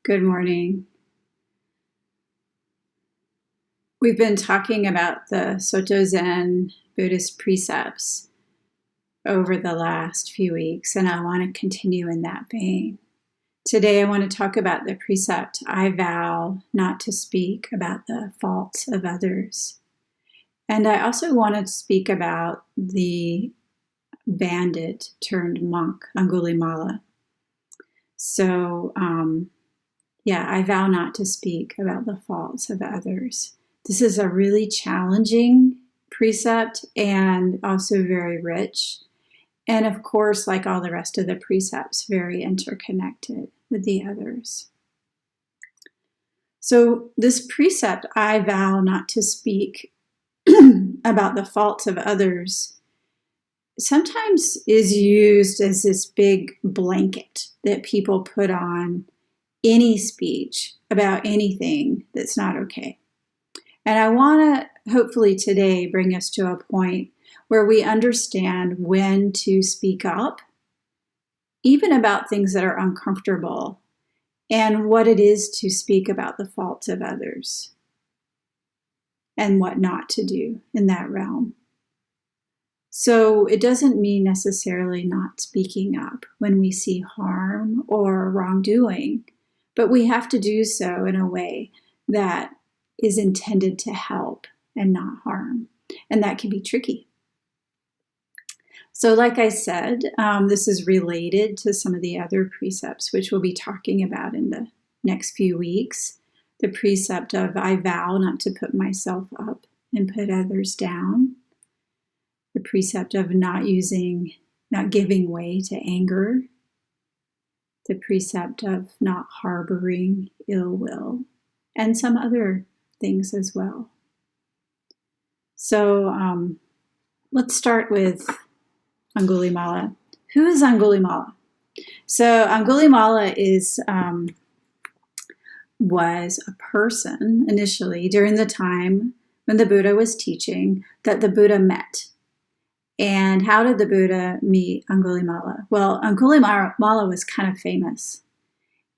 Good morning. We've been talking about the Soto Zen Buddhist precepts over the last few weeks, and I want to continue in that vein. Today I want to talk about the precept, I vow not to speak about the faults of others. And I also want to speak about the bandit turned monk, Angulimala. So, I vow not to speak about the faults of others. This is a really challenging precept and also very rich. And of course, like all the rest of the precepts, very interconnected with the others. So this precept, I vow not to speak about the faults of others, sometimes is used as this big blanket that people put on any speech about anything that's not okay. And I want to hopefully today bring us to a point where we understand when to speak up, even about things that are uncomfortable, and what it is to speak about the faults of others, and what not to do in that realm. So it doesn't mean necessarily not speaking up when we see harm or wrongdoing, but we have to do so in a way that is intended to help and not harm. And that can be tricky. So like I said, this is related to some of the other precepts, which we'll be talking about in the next few weeks. The precept of I vow not to put myself up and put others down. The precept of not giving way to anger. The precept of not harboring ill will, and some other things as well. So let's start with Angulimala. Who is Angulimala? So Angulimala was a person initially during the time when the Buddha was teaching that the Buddha met. And how did the Buddha meet Angulimala? Well, Angulimala was kind of famous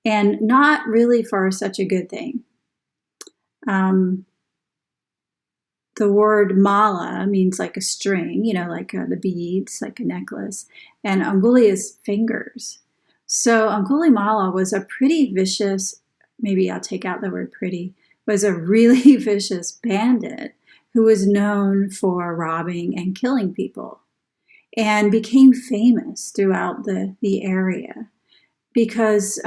and not really for such a good thing. The word mala means like a string, like the beads, like a necklace. And Anguli is fingers. So Angulimala was a pretty vicious, maybe I'll take out the word pretty, was a really vicious bandit who was known for robbing and killing people, and became famous throughout the area because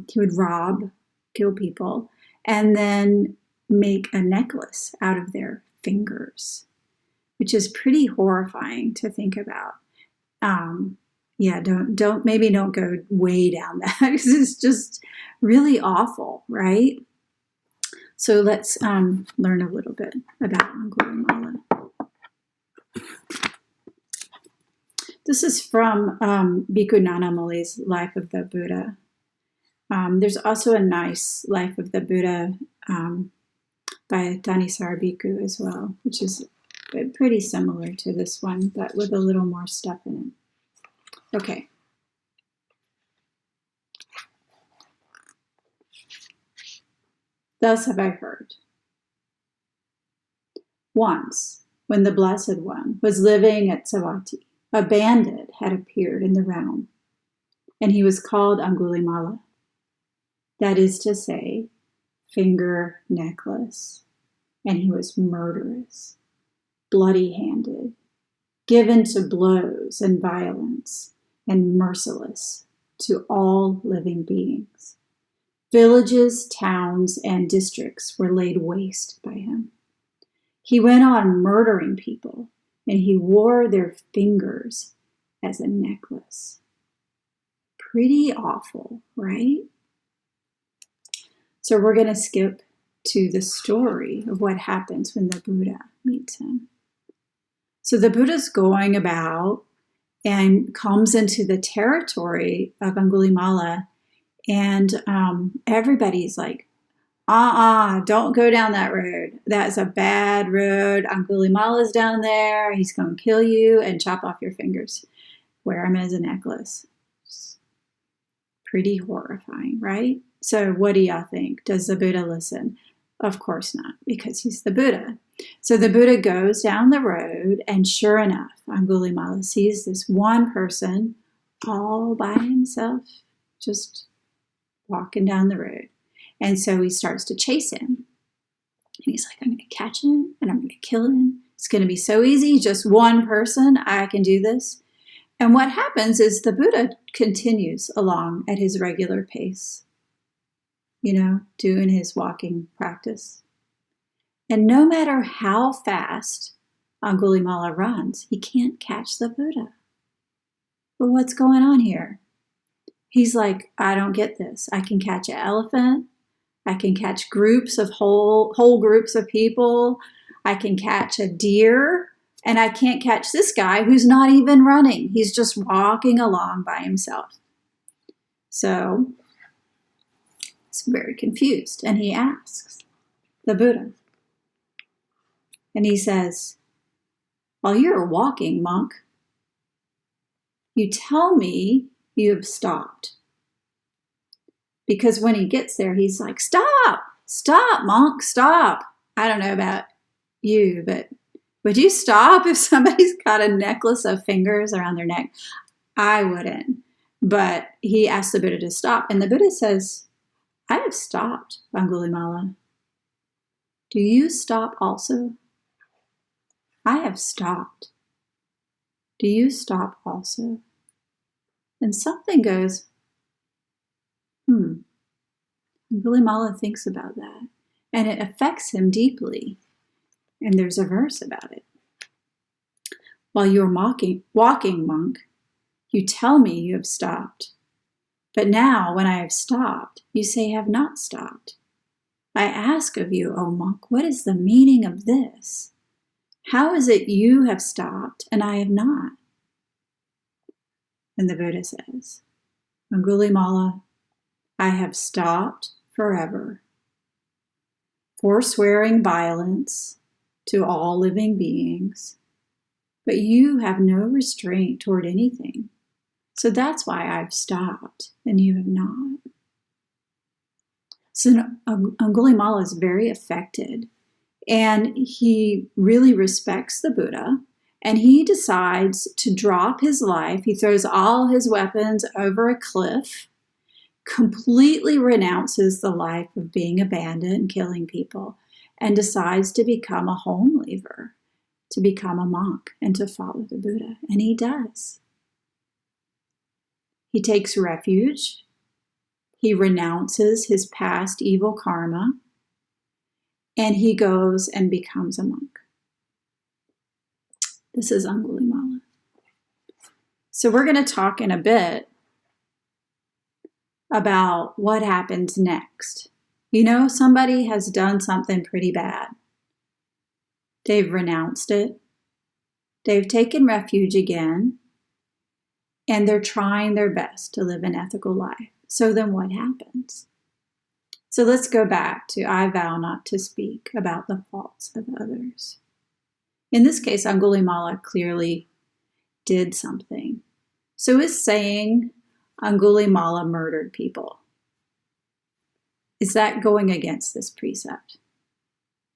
he would rob, kill people, and then make a necklace out of their fingers, which is pretty horrifying to think about. Don't go way down that because it's just really awful, right? So let's learn a little bit about Angulimala. This is from Bhikku Nanamoli's Life of the Buddha. There's also a nice Life of the Buddha by Thanissaro Bhikkhu as well, which is pretty similar to this one, but with a little more stuff in it. Okay. Thus have I heard. Once, when the Blessed One was living at Savatthi, a bandit had appeared in the realm, and he was called Angulimala. That is to say, finger necklace, and he was murderous, bloody-handed, given to blows and violence, and merciless to all living beings. Villages, towns, and districts were laid waste by him. He went on murdering people, and he wore their fingers as a necklace. Pretty awful, right? So we're going to skip to the story of what happens when the Buddha meets him. So the Buddha's going about and comes into the territory of Angulimala, and everybody's like, don't go down that road. That's a bad road. Angulimala's down there. He's going to kill you and chop off your fingers. Wear them as a necklace. Pretty horrifying, right? So what do y'all think? Does the Buddha listen? Of course not, because he's the Buddha. So the Buddha goes down the road, and sure enough, Angulimala sees this one person all by himself, just walking down the road. And so he starts to chase him. And he's like, I'm going to catch him, and I'm going to kill him. It's going to be so easy, just one person, I can do this. And what happens is the Buddha continues along at his regular pace, doing his walking practice. And no matter how fast Angulimala runs, he can't catch the Buddha. But what's going on here? He's like, I don't get this. I can catch an elephant. I can catch groups of whole groups of people. I can catch a deer. And I can't catch this guy who's not even running. He's just walking along by himself. So he's very confused. And he asks the Buddha. And he says, while you're walking, monk, you tell me you have stopped. Because when he gets there, he's like, stop, monk, stop. I don't know about you, but would you stop if somebody's got a necklace of fingers around their neck? I wouldn't. But he asked the Buddha to stop. And the Buddha says, I have stopped, Angulimala. Do you stop also? I have stopped. Do you stop also? And something goes, Angulimala thinks about that. And it affects him deeply. And there's a verse about it. While you are walking, monk, you tell me you have stopped. But now, when I have stopped, you say have not stopped. I ask of you, O monk, what is the meaning of this? How is it you have stopped and I have not? And the Buddha says, Angulimala, I have stopped forever, forswearing violence to all living beings, but you have no restraint toward anything. So that's why I've stopped and you have not. So Angulimala is very affected, and he really respects the Buddha, and he decides to drop his life. He throws all his weapons over a cliff, completely renounces the life of being a bandit and killing people, and decides to become a home leaver, to become a monk, and to follow the Buddha. And he does. He takes refuge. He renounces his past evil karma, and he goes and becomes a monk. This is Angulimala. So we're going to talk in a bit about what happens next. Somebody has done something pretty bad. They've renounced it. They've taken refuge again, and they're trying their best to live an ethical life. So then what happens? So let's go back to I vow not to speak about the faults of others. In this case, Angulimala clearly did something. So is saying Angulimala murdered people, is that going against this precept?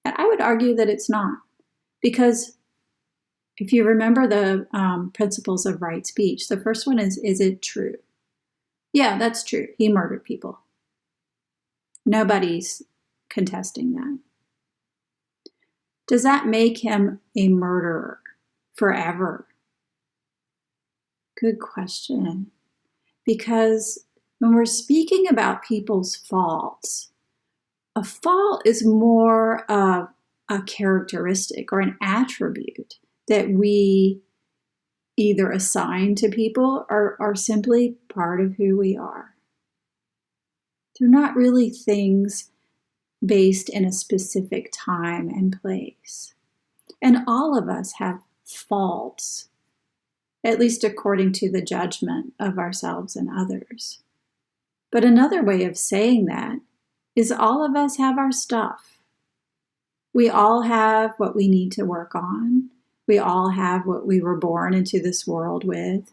And I would argue that it's not. Because if you remember the principles of right speech, the first one is it true? Yeah, that's true. He murdered people. Nobody's contesting that. Does that make him a murderer forever? Good question. Because when we're speaking about people's faults, a fault is more of a characteristic or an attribute that we either assign to people or are simply part of who we are. They're not really things based in a specific time and place. And all of us have faults, at least according to the judgment of ourselves and others. But another way of saying that is all of us have our stuff. We all have what we need to work on. We all have what we were born into this world with.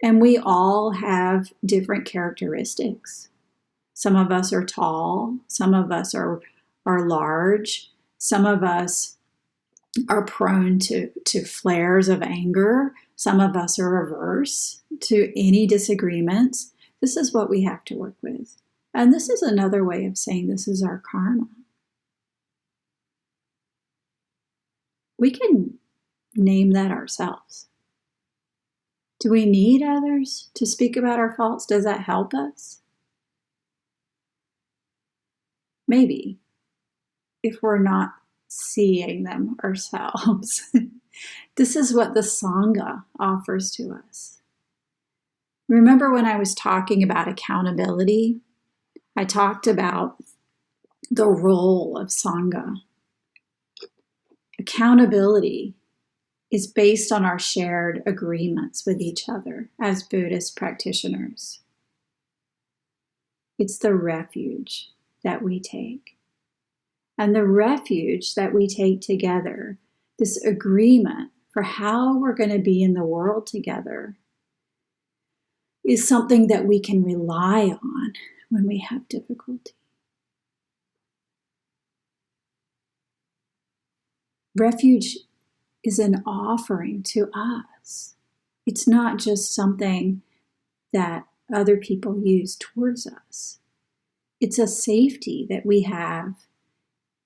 And we all have different characteristics. Some of us are tall. Some of us are large. Some of us are prone to flares of anger. Some of us are averse to any disagreements. This is what we have to work with. And this is another way of saying this is our karma. We can name that ourselves. Do we need others to speak about our faults? Does that help us? Maybe, if we're not seeing them ourselves. This is what the Sangha offers to us. Remember when I was talking about accountability? I talked about the role of Sangha. Accountability is based on our shared agreements with each other as Buddhist practitioners. It's the refuge that we take. And the refuge that we take together, this agreement for how we're going to be in the world together, is something that we can rely on when we have difficulty. Refuge is an offering to us. It's not just something that other people use towards us. It's a safety that we have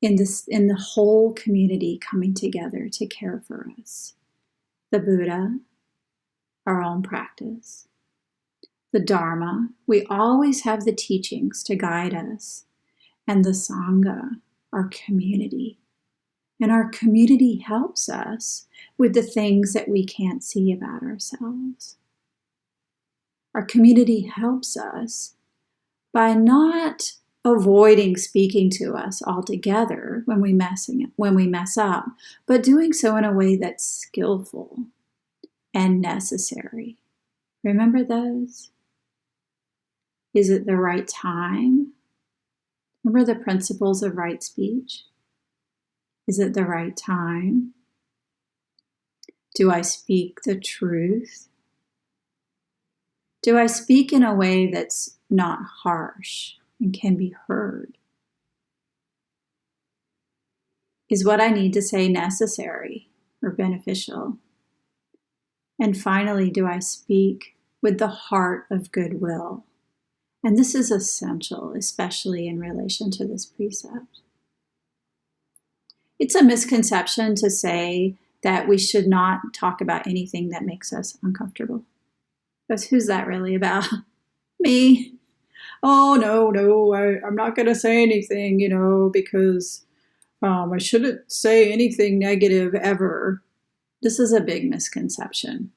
in the whole community coming together to care for us. The Buddha, our own practice, the Dharma, we always have the teachings to guide us, and the Sangha, our community. And our community helps us with the things that we can't see about ourselves. Our community helps us by not avoiding speaking to us altogether when we mess up, but doing so in a way that's skillful and necessary. Remember those? Is it the right time? Remember the principles of right speech? Is it the right time? Do I speak the truth? Do I speak in a way that's not harsh and can be heard? Is what I need to say necessary or beneficial? And finally, do I speak with the heart of goodwill? And this is essential, especially in relation to this precept. It's a misconception to say that we should not talk about anything that makes us uncomfortable. Because who's that really about? Me. Oh, no, I'm not going to say anything, because I shouldn't say anything negative ever. This is a big misconception.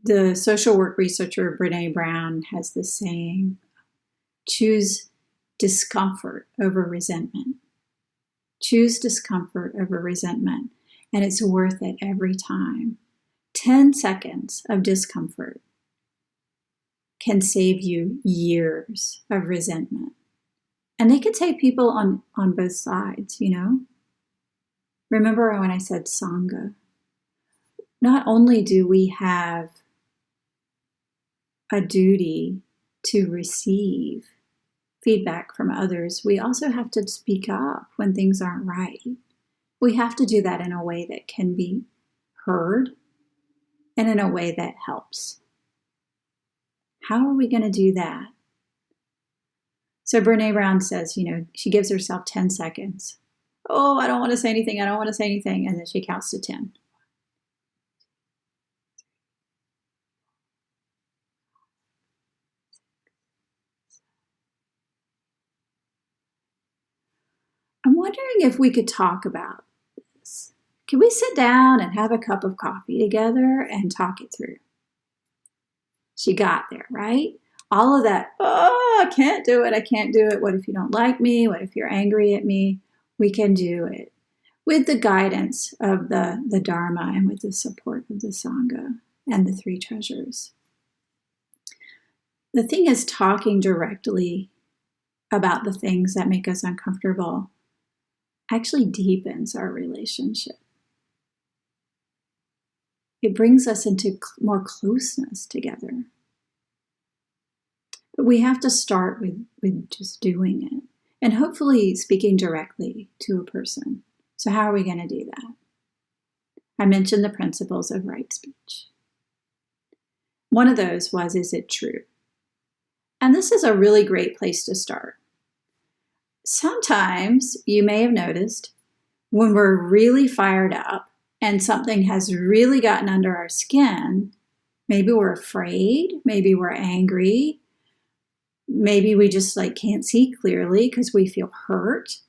The social work researcher Brené Brown has this saying, choose discomfort over resentment. Choose discomfort over resentment, and it's worth it every time. 10 seconds of discomfort can save you years of resentment. And they can save people on both sides, Remember when I said Sangha? Not only do we have a duty to receive feedback from others, we also have to speak up when things aren't right. We have to do that in a way that can be heard and in a way that helps. How are we going to do that? So Brené Brown says, she gives herself 10 seconds. Oh, I don't want to say anything. I don't want to say anything. And then she counts to 10. I'm wondering if we could talk about this. Can we sit down and have a cup of coffee together and talk it through? She got there, right? All of that, I can't do it. I can't do it. What if you don't like me? What if you're angry at me? We can do it with the guidance of the Dharma and with the support of the Sangha and the three treasures. The thing is, talking directly about the things that make us uncomfortable actually deepens our relationship. It brings us into more closeness together. But we have to start with just doing it and hopefully speaking directly to a person. So how are we going to do that? I mentioned the principles of right speech. One of those was, is it true? And this is a really great place to start. Sometimes you may have noticed when we're really fired up and something has really gotten under our skin, maybe we're afraid, maybe we're angry, maybe we just can't see clearly because we feel hurt.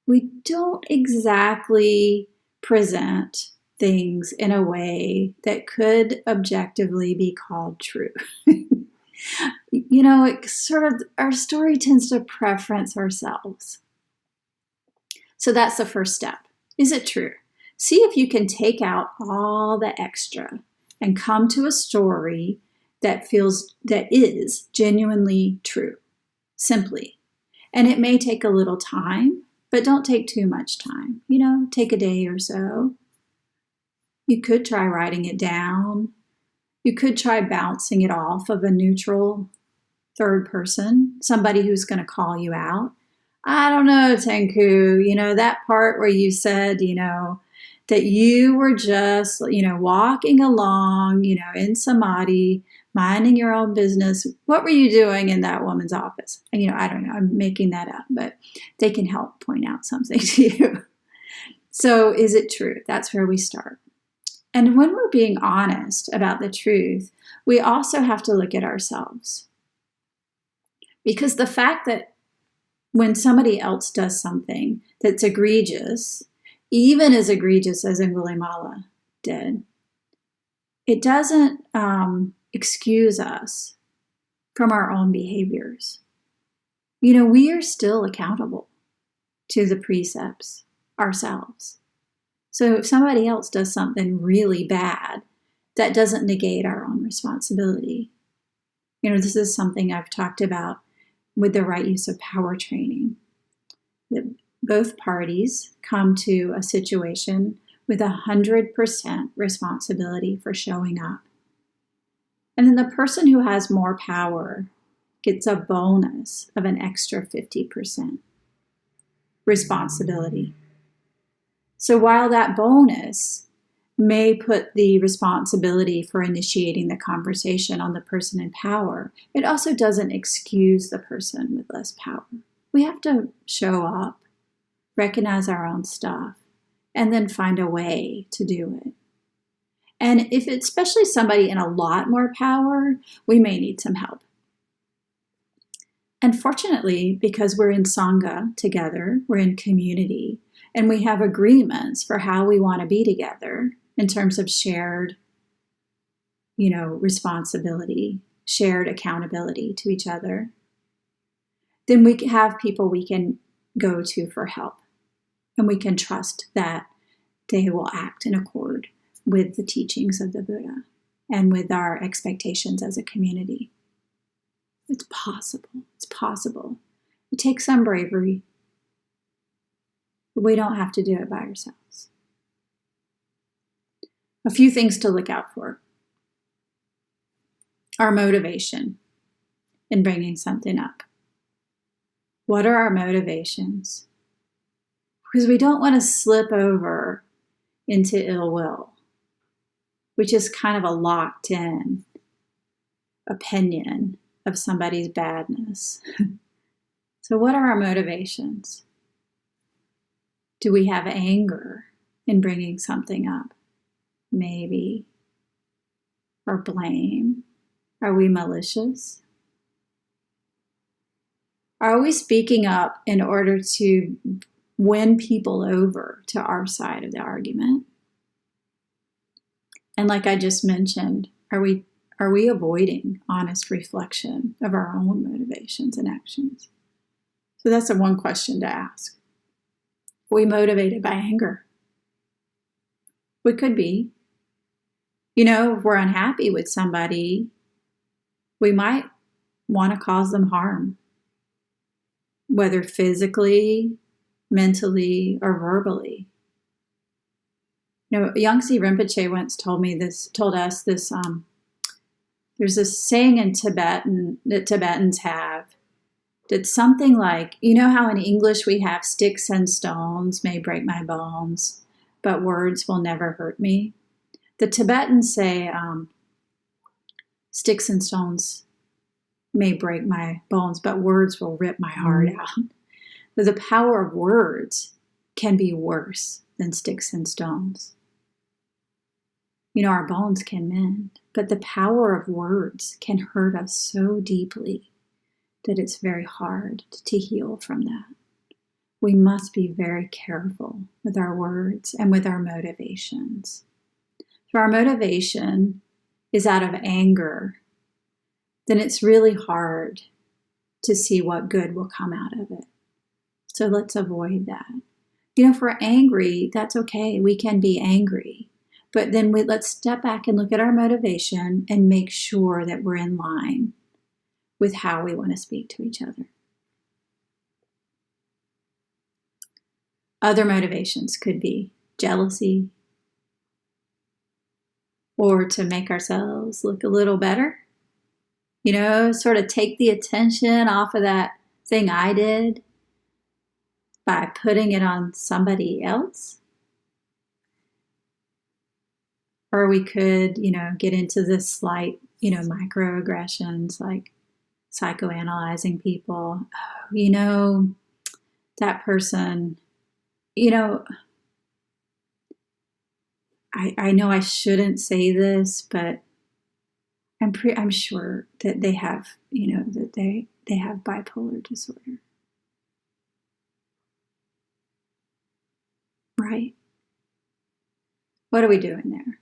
We don't exactly present things in a way that could objectively be called true. Our story tends to preference ourselves. So that's the first step. Is it true? See if you can take out all the extra and come to a story that is genuinely true, simply. And it may take a little time, but don't take too much time. Take a day or so. You could try writing it down. You could try bouncing it off of a neutral third person, somebody who's going to call you out. I don't know, Tenku, that part where you said, that you were just, walking along, in samadhi, minding your own business. What were you doing in that woman's office? I don't know, I'm making that up, but they can help point out something to you. So is it true? That's where we start. And when we're being honest about the truth, we also have to look at ourselves. Because the fact that when somebody else does something that's egregious, even as egregious as Angulimala did, it doesn't excuse us from our own behaviors. We are still accountable to the precepts ourselves. So if somebody else does something really bad, that doesn't negate our own responsibility. This is something I've talked about with the right use of power training. That both parties come to a situation with 100% responsibility for showing up. And then the person who has more power gets a bonus of an extra 50% responsibility. So while that bonus may put the responsibility for initiating the conversation on the person in power, it also doesn't excuse the person with less power. We have to show up, recognize our own stuff, and then find a way to do it. And if it's especially somebody in a lot more power, we may need some help. And fortunately, because we're in Sangha together, we're in community, and we have agreements for how we want to be together in terms of shared, responsibility, shared accountability to each other, then we have people we can go to for help. And we can trust that they will act in accord with the teachings of the Buddha and with our expectations as a community. It's possible. It's possible. It takes some bravery. But we don't have to do it by ourselves. A few things to look out for. Our motivation in bringing something up. What are our motivations? Because we don't want to slip over into ill will, which is kind of a locked in opinion of somebody's badness. So what are our motivations? Do we have anger in bringing something up? Maybe. Or blame? Are we malicious? Are we speaking up in order to win people over to our side of the argument? And like I just mentioned, are we avoiding honest reflection of our own motivations and actions? So that's the one question to ask. Are we motivated by anger? We could be. If we're unhappy with somebody, we might want to cause them harm, whether physically, mentally, or verbally. Yangtze Rinpoche once told us this There's a saying in Tibetan that Tibetans have that's something like, you know how in English we have sticks and stones may break my bones, but words will never hurt me? The Tibetans say, sticks and stones may break my bones, but words will rip my heart out. But the power of words can be worse than sticks and stones. You know, our bones can mend, but the power of words can hurt us so deeply that it's very hard to heal from that. We must be very careful with our words and with our motivations. If our motivation is out of anger, then it's really hard to see what good will come out of it. So let's avoid that. You know, if we're angry, that's okay. We can be angry. But then let's step back and look at our motivation and make sure that we're in line with how we want to speak to each other. Other motivations could be jealousy, or to make ourselves look a little better. You know, sort of take the attention off of that thing I did by putting it on somebody else. Or we could, get into this slight, microaggressions, like psychoanalyzing people. Oh, that person, I know I shouldn't say this, but I'm sure that they have, that they have bipolar disorder. Right? What are we doing there?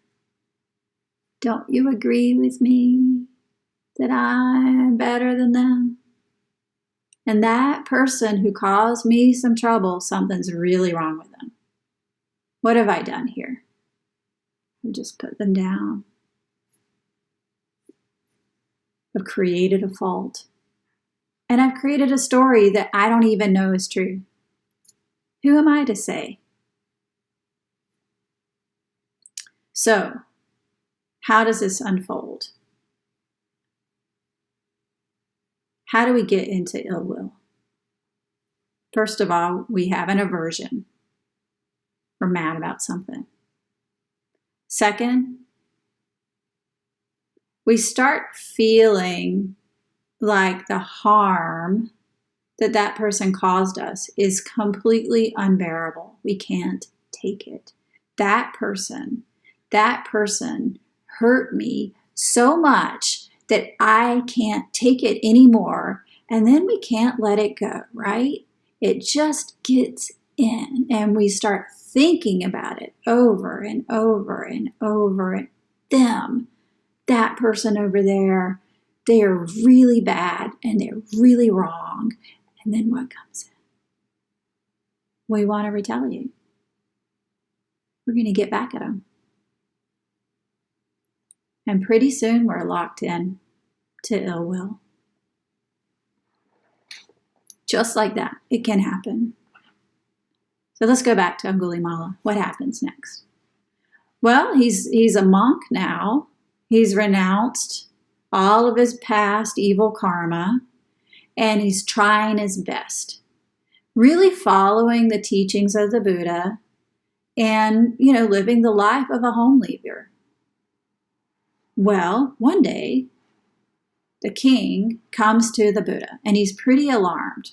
Don't you agree with me that I'm better than them? And that person who caused me some trouble, something's really wrong with them. What have I done here? I've just put them down. I've created a fault. And I've created a story that I don't even know is true. Who am I to say? So, how does this unfold? How do we get into ill will? First of all, we have an aversion. We're mad about something. Second, we start feeling like the harm that person caused us is completely unbearable. We can't take it. That person hurt me so much that I can't take it anymore. And then we can't let it go, right? It just gets in, and we start thinking about it over and over and over. And them, that person over there, they are really bad and they're really wrong. And then what comes in? We want to retaliate. We're going to get back at them. And pretty soon we're locked in to ill will. Just like that, it can happen. So let's go back to Angulimala. What happens next? Well, he's a monk now. He's renounced all of his past evil karma, and he's trying his best, really following the teachings of the Buddha and, living the life of a home leaver. Well, one day, the king comes to the Buddha, and he's pretty alarmed.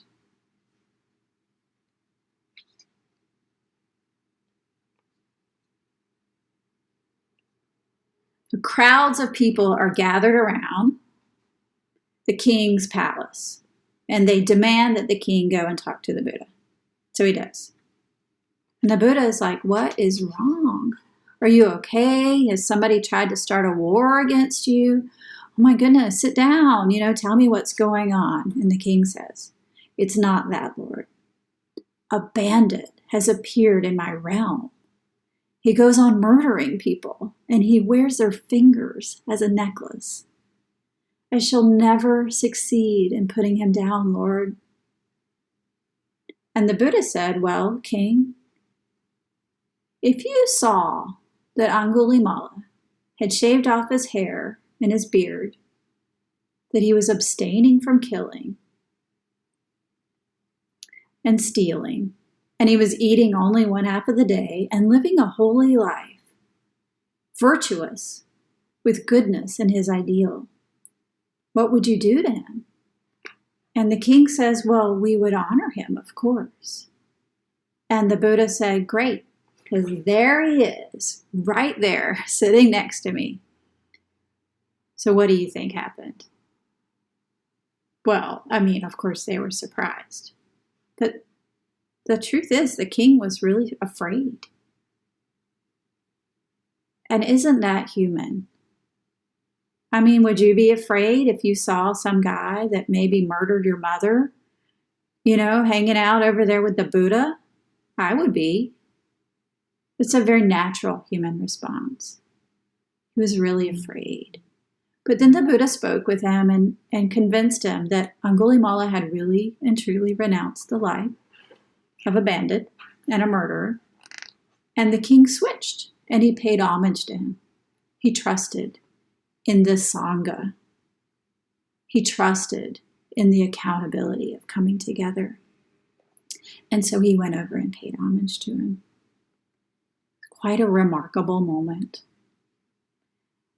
The crowds of people are gathered around the king's palace, and they demand that the king go and talk to the Buddha. So he does. And the Buddha is like, what is wrong? Are you okay? Has somebody tried to start a war against you? Oh my goodness, sit down, tell me what's going on. And the king says, it's not that, Lord. A bandit has appeared in my realm. He goes on murdering people, and he wears their fingers as a necklace. I shall never succeed in putting him down, Lord. And the Buddha said, well, king, if you saw that Angulimala had shaved off his hair and his beard that he was abstaining from killing and stealing, and he was eating only one half of the day and living a holy life, virtuous, with goodness in his ideal. What would you do to him? And the king says, well, we would honor him, of course. And the Buddha said, great, because there he is, right there, sitting next to me. So what do you think happened? Well, I mean, of course they were surprised. But the truth is, the king was really afraid. And isn't that human? I mean, would you be afraid if you saw some guy that maybe murdered your mother, hanging out over there with the Buddha? I would be. It's a very natural human response. He was really afraid. But then the Buddha spoke with him and convinced him that Angulimala had really and truly renounced the life of a bandit and a murderer. And the king switched, and he paid homage to him. He trusted in the Sangha. He trusted in the accountability of coming together. And so he went over and paid homage to him. Quite a remarkable moment.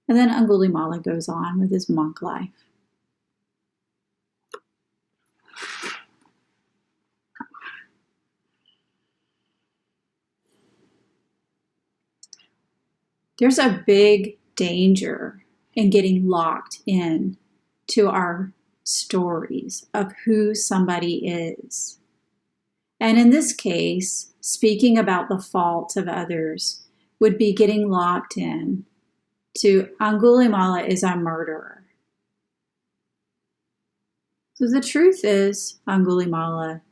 And then Angulimala goes on with his monk life. There's a big danger in getting locked in to our stories of who somebody is. And in this case, speaking about the faults of others would be getting locked in to Angulimala is a murderer. So the truth is, Angulimala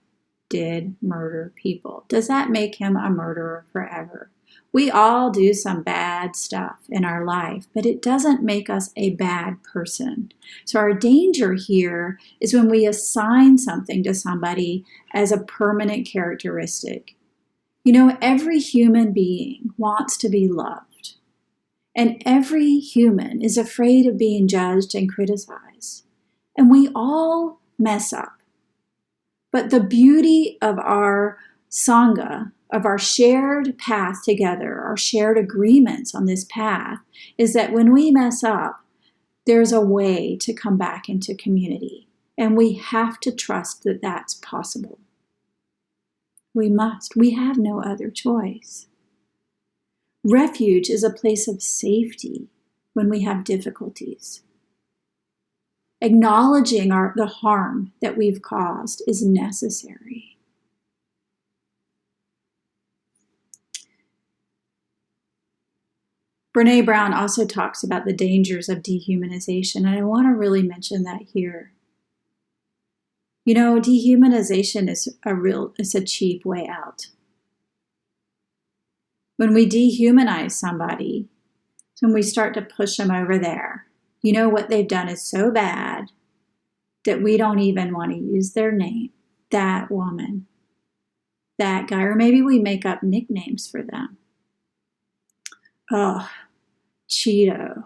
did murder people. Does that make him a murderer forever? We all do some bad stuff in our life, but it doesn't make us a bad person. So our danger here is when we assign something to somebody as a permanent characteristic. Every human being wants to be loved, and every human is afraid of being judged and criticized. And we all mess up. But the beauty of our Sangha, of our shared path together, our shared agreements on this path, is that when we mess up, there's a way to come back into community. And we have to trust that that's possible. We must. We have no other choice. Refuge is a place of safety when we have difficulties. Acknowledging the harm that we've caused is necessary. Brene Brown also talks about the dangers of dehumanization, and I want to really mention that here. Dehumanization is a cheap way out. When we dehumanize somebody, when we start to push them over there, what they've done is so bad that we don't even want to use their name. That woman, that guy, or maybe we make up nicknames for them. Oh, Cheeto.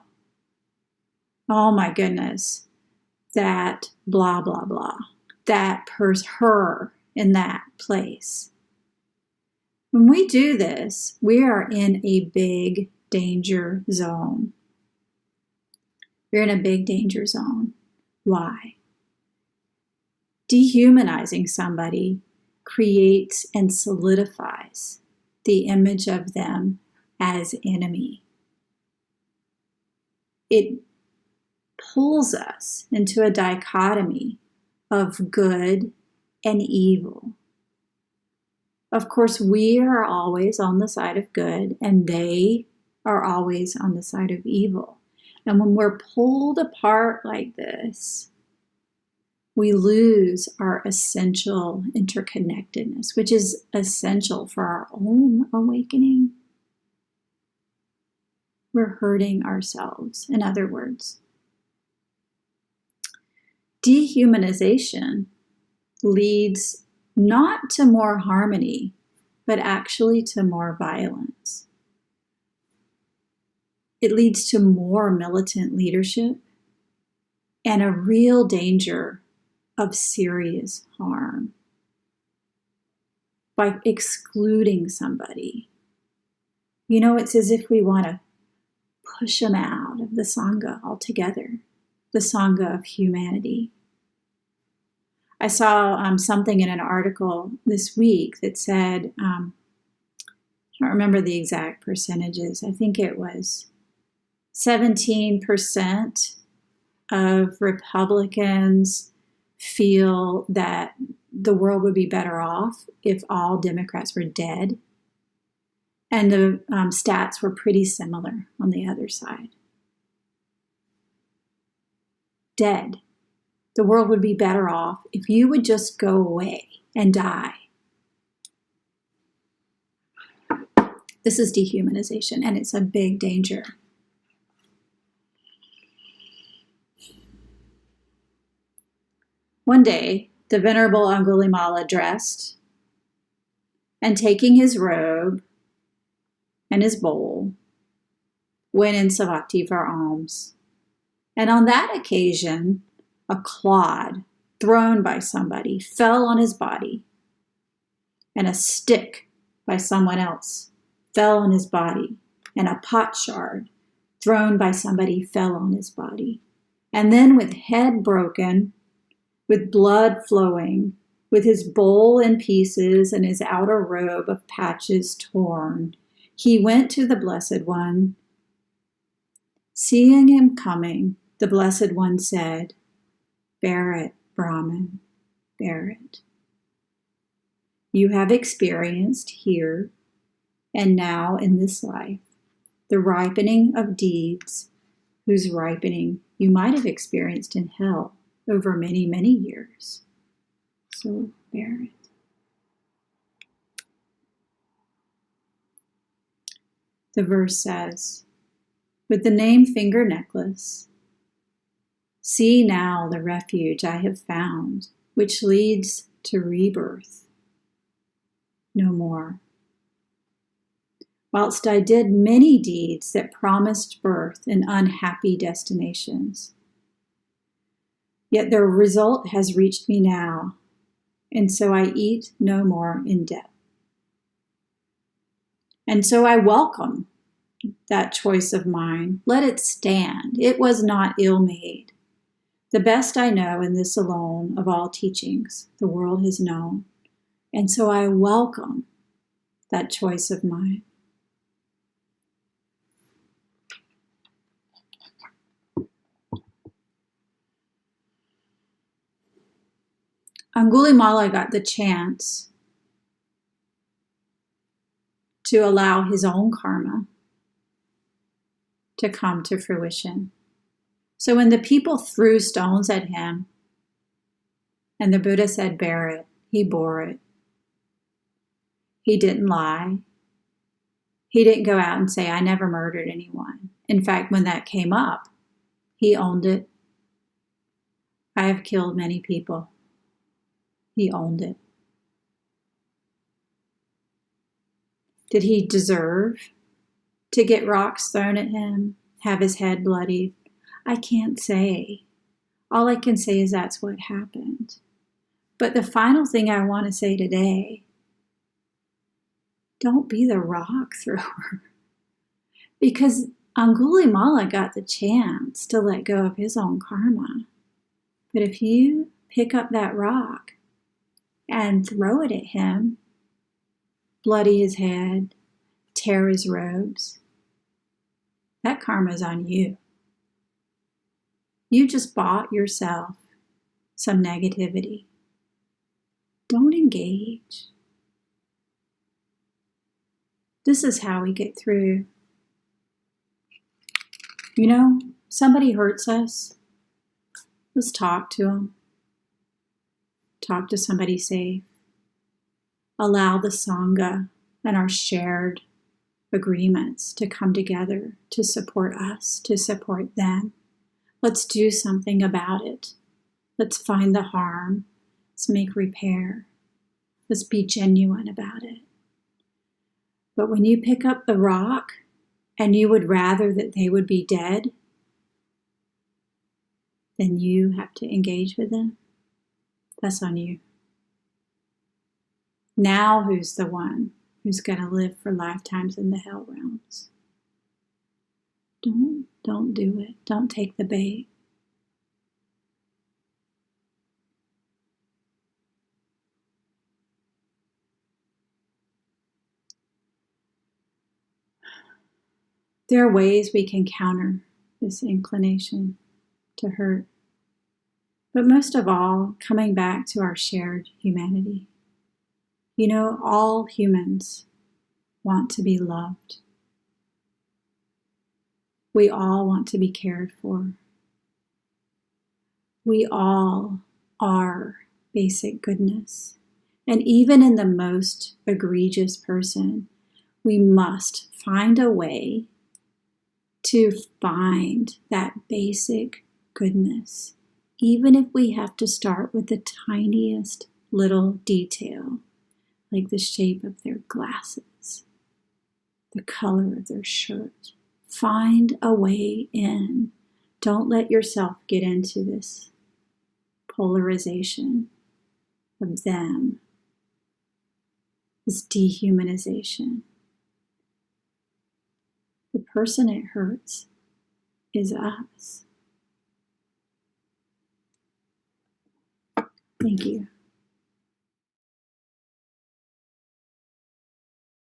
Oh my goodness. That blah, blah, blah. That her in that place. When we do this, we are in a big danger zone. We're in a big danger zone. Why? Dehumanizing somebody creates and solidifies the image of them as enemy. It pulls us into a dichotomy of good and evil. Of course, we are always on the side of good, and they are always on the side of evil. And when we're pulled apart like this, we lose our essential interconnectedness, which is essential for our own awakening. We're hurting ourselves, in other words. Dehumanization leads not to more harmony, but actually to more violence. It leads to more militant leadership. and a real danger of serious harm by excluding somebody. You know, it's as if we want to push them out of the Sangha altogether, the Sangha of humanity. I saw something in an article this week that said, I don't remember the exact percentages. I think it was 17% of Republicans feel that the world would be better off if all Democrats were dead. And the stats were pretty similar on the other side. Dead. The world would be better off if you would just go away and die. This is dehumanization, and it's a big danger. One day, the Venerable Angulimala dressed, and taking his robe and his bowl, went in Savatthi for alms. And on that occasion, a clod thrown by somebody fell on his body, and a stick by someone else fell on his body, and a pot shard thrown by somebody fell on his body. And then with head broken, with blood flowing, with his bowl in pieces and his outer robe of patches torn, he went to the Blessed One. Seeing him coming, the Blessed One said, "Bear it, Brahman, bear it. You have experienced here and now in this life the ripening of deeds whose ripening you might have experienced in hell over many, many years. So bear it." The verse says, "With the name finger necklace, see now the refuge I have found, which leads to rebirth no more. Whilst I did many deeds that promised birth in unhappy destinations, yet their result has reached me now, and so I eat no more in debt. And so I welcome that choice of mine. Let it stand. It was not ill-made. The best I know in this alone of all teachings the world has known. And so I welcome that choice of mine." Angulimala got the chance to allow his own karma to come to fruition. So when the people threw stones at him and the Buddha said, "Bear it," he bore it. He didn't lie. He didn't go out and say, "I never murdered anyone." In fact, when that came up, he owned it. "I have killed many people." He owned it. Did he deserve to get rocks thrown at him, have his head bloodied? I can't say. All I can say is that's what happened. But the final thing I want to say today, don't be the rock thrower. Because Angulimala got the chance to let go of his own karma. But if you pick up that rock and throw it at him, bloody his head, tear his robes, that karma's on you. You just bought yourself some negativity. Don't engage. This is how we get through. You know, somebody hurts us. Let's talk to them. Talk to somebody safe. Allow the Sangha and our shared agreements to come together to support us, to support them. Let's do something about it. Let's find the harm. Let's make repair. Let's be genuine about it. But when you pick up the rock and you would rather that they would be dead, then you have to engage with them. That's on you. Now who's the one who's going to live for lifetimes in the hell realms? Don't do it. Don't take the bait. There are ways we can counter this inclination to hurt. But most of all, coming back to our shared humanity. You know, all humans want to be loved. We all want to be cared for. We all are basic goodness. And even in the most egregious person, we must find a way to find that basic goodness, even if we have to start with the tiniest little detail, like the shape of their glasses, the color of their shirt. Find a way in. Don't let yourself get into this polarization of them, this dehumanization. The person it hurts is us. Thank you.